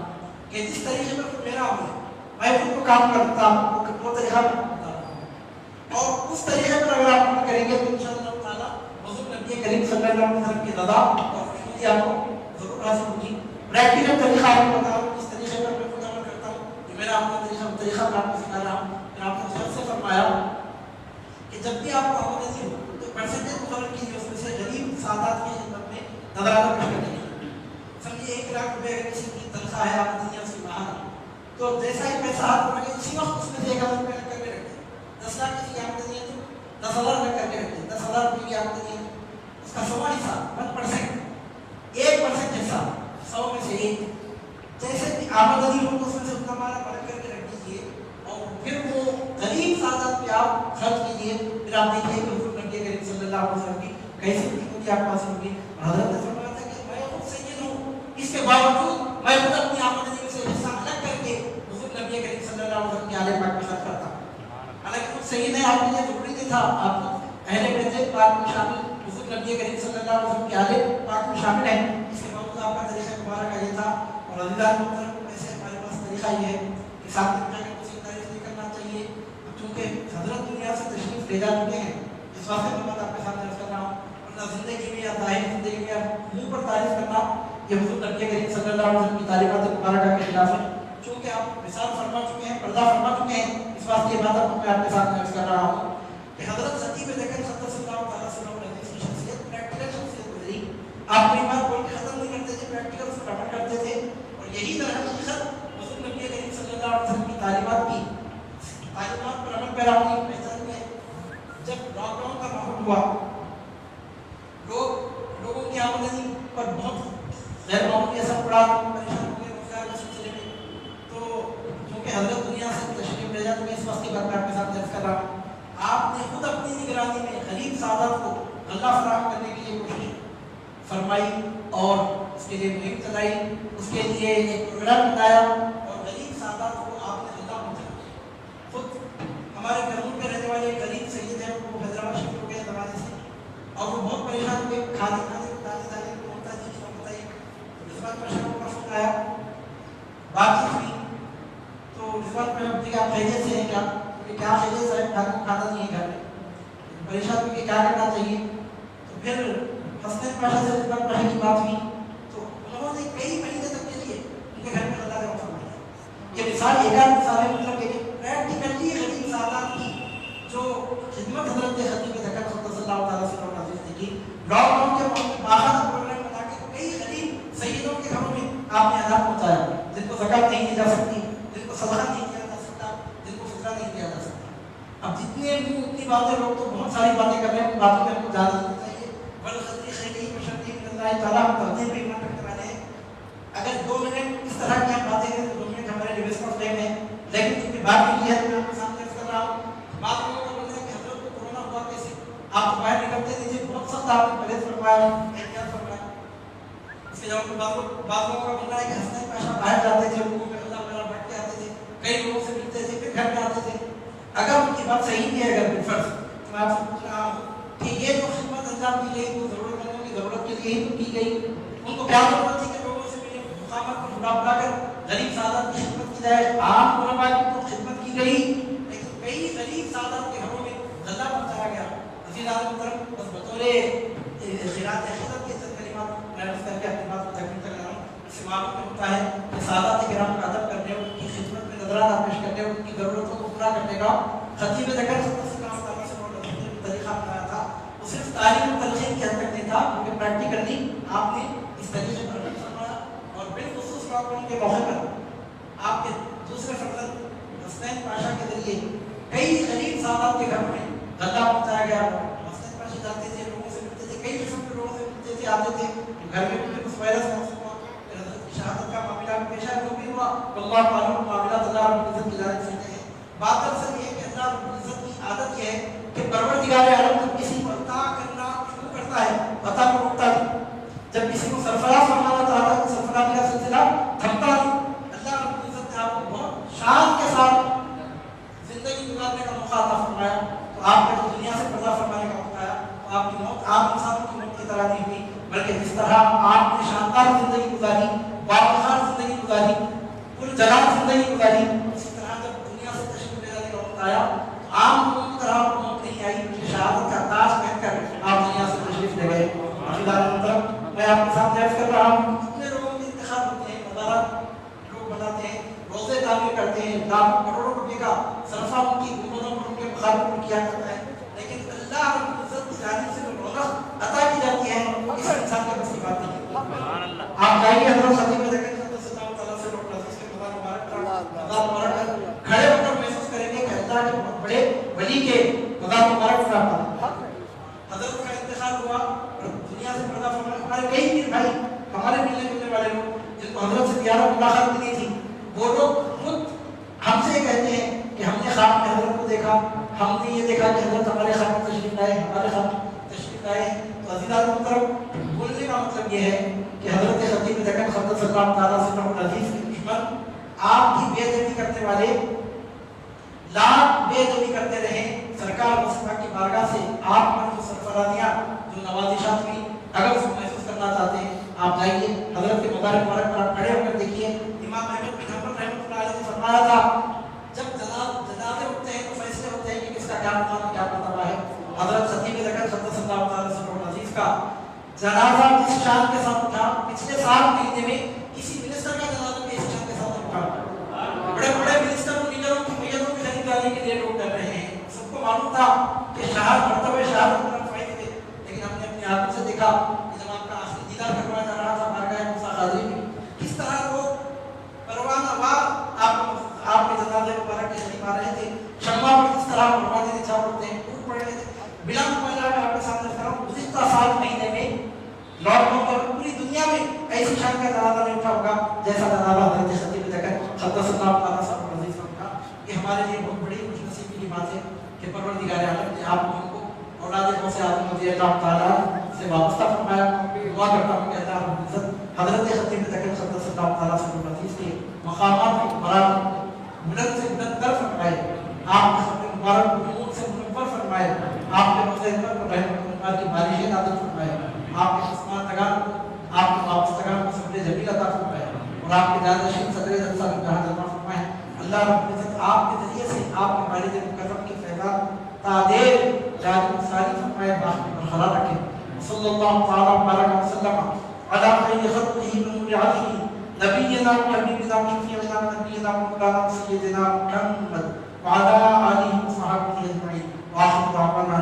کہ جس طریقے پر میرا عمل ہے میں خود کو کام کرتا ہوں، وہ طریقہ میں بتا رہا ہوں، اور اس طریقے پر اگر آپ عمل کریں گے تو انشاءاللہ تعالیٰ حضور نبی کریم صلی اللہ علیہ وسلم کی رضا اور خوشنودی آپ کو ضرور حاصل ہوگی۔ پریکٹیکل طریقہ آپ کو بتا رہا ہوں، اس طریقے پر میں خود عمل کرتا ہوں، جو میرا اپنا طریقہ میں آپ کو سکھا رہا ہوں۔ پھر آپ نے شخص سے فرمایا کہ جب بھی آپ کو عمل نصیب ہو تو پرسنٹیج مقرر کیجیے، اس میں سے غریب سادات کی خدمت میں نظرانہ پیش کرنے کی۔ سمجھیے 1 لاکھ روپے اگر کسی کی تنخواہ ہے آپ دنیا سے باہر، تو جیسا ہی پیسہ ہاتھ میں لگے اسی وقت اس میں سے 1,000 روپے کر کے رکھتے ہیں۔ 10 لاکھ کسی کی آمدنی ہے تو 10,000 روپے کر کے رکھتے ہیں، 10,000 روپے کی آمدنی ہے، اس کا 100واں حصہ 1%، 1% حصہ 100 میں سے 1، جیسے بھی آمدنی ہو تو اس میں سے اتنا مالا بڑھ کر کے رکھ دیجیے، اور پھر وہ غریب سادات پہ آپ خرچ کیجیے۔ پھر آپ دیکھیے کہ حضور نبی کریم صلی اللہ علیہ وسلم کی کیسی خوشنودی آپ کو حاصل ہوگی۔ حضرت نے فرمایا تھا کہ میں خود سید ہوں، اس کے باوجود میں خود اپنی آمدنی میں سے حصہ الگ کر کے حضور نبی کریم صلی اللہ علیہ وسلم کے آلے پاک میں خرچ کرتا ہوں۔ حالانکہ خود سید ہے، آپ کے لیے ضروری نہیں تھا، آپ خود اہل بیت پاک میں شامل حضور نبی کریم صلی اللہ علیہ وسلم کے آلے پاک میں شامل ہیں، اس کے باوجود آپ کا طریقہ مبارک یہ تھا۔ اور عزیزان محترم، ایسے ہمارے پاس طریقہ یہ ہے کہ ساتھ میں جا کر کسی تعریف نہیں کرنا چاہیے، چونکہ حضرت دنیا سے تشریف لے جا چکے ہیں، اس واسطے میں بات آپ کے سامنے عرض کر رہا ہوں، ورنہ زندگی میں یا ظاہری زندگی میں منہ پر تعریف کرنا یہ حضور نبی کریم صلی اللہ علیہ وسلم کی تعلیمات مبارکہ کے خلاف ہے۔ چونکہ آپ مثال فرما چکے ہیں، پردہ فرما چکے ہیں، اس واسطے یہ بات میں آپ کے سامنے عرض کر رہا ہوں کہ حضرت خطیب دکن قدس اللہ تعالیٰ سرور العزیز کی شخصیت پریکٹیکل شخصیت گزری۔ آپ کوئی بات بول کے ختم نہیں کرتے تھے، پریکٹیکل اس پر عمل کرتے تھے، اور یہی در حقیقت حضور نبی کریم صلی اللہ علیہ وسلم کی تعلیمات پر عمل پیرا ہونے کی پہچان ہے۔ جب لاک ڈاؤن کا ماحول ہوا، لوگوں کی آمدنی پر بہت غیر معمولی اثر پڑا، پریشان ہو گئے روزگار کے سلسلے میں، تو چونکہ حضرت دنیا سے تشریف لے جا تو میں اس وقت کی بات میں آپ کے ساتھ عرض کر رہا ہوں، آپ نے خود اپنی نگرانی میں غریب سادات کو غلہ فراہم کرنے کے لیے کوشش فرمائی اور اس کے لیے مہم چلائی، اس کے لیے ایک پروگرام بتایا اور غریب سادات کو آپ نے غلہ پہنچایا۔ خود ہمارے گھروں پہ رہنے والے غریب سید ہیں، وہ حیدرآباد شریف ہو گئے زمانے سے، اور وہ بہت پریشان ہوئے، کھانے دانے کو ہوتا جی اس وقت بتائیے۔ رضوان پاشا کو پرسوں آیا، بات چیت ہوئی، تو رضوان پاشا پوچھے کہ آپ خیریت سے ہیں کیا؟ کیا خیریت صاحب، کھانا نہیں ہے گھر میں، پریشان ہوئے کہ کیا کرنا چاہیے۔ تو پھر حسنین پاشا سے رضوان پاشا کی بات ہوئی، تو انہوں نے کئی مہینے تک کے لیے ان کے گھر میں غلہ جمع فرمایا۔ یہ مثال ایک آدھ مثال ہے، مطلب کہ پریکٹیکلی غریب سادات کی جو خدمت حضرت خطیب دکن قدس اللہ تعالیٰ سرور العزیز نے کی، لاک ڈاؤن کے موقع میں باقاعدہ پروگرام بنا کے کئی غریب سیدوں کے گھروں میں آپ نے اناج پہنچایا، جن کو زکوٰۃ نہیں دی جا سکتی، جن کو صدقہ نہیں دیا جا سکتا، جن کو فطرہ نہیں دیا جا سکتا۔ اب جتنے بھی اتنی باتیں، لوگ تو بہت ساری باتیں کر رہے ہیں، ان باتوں میں ہم کو جانا نہیں چاہیے، بلخطی خیری بشرطی من اللہ تعالیٰ، ہم تقدیر بھی ایمان رکھنے والے ہیں۔ اگر 2 منٹ اس طرح کی ہم باتیں کریں تو 2 منٹ ہمارے ریویس کا ٹائم ہے، لیکن چونکہ بات کی ہے تو میں آپ کے سامنے عرض کر رہا ہوں۔ بات لوگوں کا بولنا ہے کہ حضرت کو کورونا ہوا کیسے، آپ تو باہر نکلتے نہیں تھے، بہت سخت آپ نے پرہیز فرمایا، احتیاط فرمایا۔ اس کے جواب میں بعض لوگوں کا بولنا ہے کہ حسنین پاشا باہر جاتے تھے، لوگوں میں اللہ وغیرہ بٹ کے آتے تھے، کئی لوگوں سے ملتے تھے، پھر گھر میں آتے تھے۔ اگر ان کی بات صحیح نہیں ہے، اگر بالفرض، تو میں آپ سے پوچھ رہا ہوں کہ یہ جو خدمت انجام دی گئی وہ ضرورت ضرورت کے لیے ہی تو کی گئی. ان کو کیا ضرورت تھی کہ لوگوں سے ملے مقامات کو بلا کر غریب سادات کی خدمت کی جائے. عام علماء کی تو خدمت کی گئی لیکن کئی غریب سادات کے گھروں میں غلہ پہنچایا گیا. عزیزان محترم بس بطور خیرات خدمت کے چند کلمات میں عرض کر کے اپنی بات کو تکمیل کر رہا ہوں. اس سے معلوم ہوتا ہے کہ سادات کرام کا ادب کرنے اور ان کی خدمت میں نظرانہ پیش کرنے اور ان کی ضرورتوں کو پورا کرنے کا خطیب دکن صلی اللہ علیہ وسلم نے طریقہ اپنایا تھا. وہ صرف تعلیم و تلقین کی حد تک نہیں تھا بلکہ پریکٹیکلی آپ نے اس طریقے پر عمل فرمایا. اور بالخصوص لاک ڈاؤن کے موقع پر آپ کے دوسرے فرزند حسنین پاشا کے ذریعے کئی غریب سادات کے گھر میں غلہ پہنچایا گیا. حسنین پاشا جاتے تھے, لوگوں سے ملتے تھے, کئی قسم کے لوگوں سے ملتے تھے, آتے تھے. گھر میں کچھ اس وائرس محسوس ہوا, پھر حضرت کی شہادت کا معاملہ پیش آیا, جو بھی ہوا اللہ معلوم معاملہ اللہ رب العزت کی جانب سے ہے. بات اصل یہ ہے کہ اللہ رب العزت کی عادت یہ ہے کہ پروردگار عالم جب کسی کو عطا کرنا شروع کرتا ہے عطا کو روکتا نہیں. جب کسی کو سرفراز فرمانا چاہتا ہے تو سرفرازی کا سلسلہ تھمتا نہیں. اللہ رب العزت نے آپ کو بہت شان کے ساتھ زندگی گزارنے کا موقع عطا فرمایا. تو آپ کو جو دنیا سے پردہ فرمانے کا موقع آیا تو آپ کی موت عام انسانوں کی موت کی طرح نہیں ہوئی, بلکہ جس طرح آپ نے شاندار زندگی گزاری, باوقار زندگی گزاری, پرجلال زندگی گزاری, اسی طرح جب دنیا سے تشریف لے جانے کا وقت آیا تو عام لوگوں کی طرح آپ کو موت نہیں آئی, بلکہ شہادت کا تاج پہن کر آپ دنیا سے تشریف لے گئے. میں آپ کے سامنے عرض کر رہا ہوں کتنے لوگوں کے انتخاب ہوتے ہیں, مزارات لوگ بناتے ہیں, روزے تعمیر کرتے ہیں, لاکھوں کروڑوں روپے کا صرفہ ان کی گنبدوں پر ان کے مخالف پر کیا کرتا ہے, لیکن اللہ رب العزت کی جانب سے جو رونق عطا کی جاتی ہے اس انسان کے بس کی بات نہیں. آپ جائیے حضرت خطیب دکن صلی اللہ تعالیٰ سے ڈاکٹر عزیز کے مزار مبارک کھڑے ہو کر محسوس کریں گے کہ اللہ کے بہت بڑے ولی کے مزار مبارک پر آپ حضرت کا انتقال ہوا اور دنیا سے پردہ فرمایا. ہمارے کئی پیر بھائی, ہمارے ملنے جلنے والے لوگ جن کو حضرت سے زیارت ملاقات بھی نہیں تھی, وہ لوگ خود ہم سے کہتے ہیں کہ ہم نے خواب میں حضرت کو دیکھا, ہم نے یہ دیکھا کہ حضرت ہمارے خواب میں تشریف لائے, ہمارے خواب میں تشریف لائے. تو عزیزان محترم بولنے کا مطلب یہ ہے کہ حضرت خطیب دکن صلی اللہ تعالیٰ علیہ کے دشمن آپ کی بے ادبی کرنے والے لاکھ بے ادبی کرتے رہے. سرکار مصطفیٰ کی بارگاہ سے آپ پر جو سرفرازیاں جو نوازشات ہوئی, اگر اس کو محسوس کرنا چاہتے ہیں آپ جائیے حضرت کے مزار مبارک پر آپ کھڑے ہو کر دیکھیے. امام احمد بن حنبل رحمۃ اللہ علیہ نے فرمایا تھا جب جنازے اٹھتے ہیں تو فیصلے ہوتے ہیں کہ کس کا کیا مقام کیا مرتبہ ہے. حضرت خطیب دکن صلی اللہ علیہ وسلم کا جنازہ جس شان کے ساتھ اٹھا, پچھلے سال مہینے میں کسی منسٹر کا جنازہ بھی اس شان کے ساتھ اٹھا. بڑے بڑے منسٹر اور لیڈروں کی میتوں کی خریداری کے لیے لوگ کر رہے ہیں. سب کو معلوم تھا کہ مرتبہ شہادت پر فائدے تھے, لیکن ہم نے اپنے آنکھوں سے دیکھا کہ جب آپ کا آخری دیدار کروایا جا رہا تھا بارگاہ موسیٰ قاضی میں, کس طرح لوگ پروانہ وار آپ کے جنازے مبارک کے قریب آ رہے تھے. شمع پر کس طرح پروانے نچھاور ہوتے ہیں, ٹوٹ پڑ رہے تھے. بلا مبالغہ میں آپ کے سامنے کر رہا ہوں, گزشتہ سال مہینے میں لاک ڈاؤن پر پوری دنیا میں ایسی شان کا جنازہ نہیں اٹھا ہوگا جیسا جنازہ حضرت خطیب دکن صلی اللہ تعالیٰ علیہ وسلم کا. یہ ہمارے لیے بہت بڑی خوش نصیبی کی بات ہے کہ پروردگار عالم نے آپ لوگوں کو اولاد غوث اعظم رضی اللہ تعالیٰ سے وابستہ فرمایا. دعا کرتا ہوں کہ اللہ رب العزت حضرت خطیب دکن صلی اللہ تعالیٰ علیہ کے مقامات کو مراد بلند سے بلند کر فرمائے, آپ کے خطیب مبارک کو نور سے منور فرمائے, آپ کے روضہ انور پر رحمت اللہ کی بارشیں نازل فرمائے, آپ کے خدمتگار کو, آپ کے وابستگان کو صبر جمیل عطا فرمائے اور آپ کے جانشین صدر جلسہ میں جہاں جمع فرمائے. اللہ رب العزت آپ کے ذریعے سے آپ کے والد مکرم کے فیضان تعدیر جاری ساری فرمائے, باقی برقرار رکھے. صلی اللہ تعالیٰ وبارک وسلم علی خیر خلقہ نور علیہ نبینا و حبیبنا و شفیعنا و نبینا و مولانا سیدنا محمد وعلی آلہ و صحابہ اجمعین. وآخر دعوانا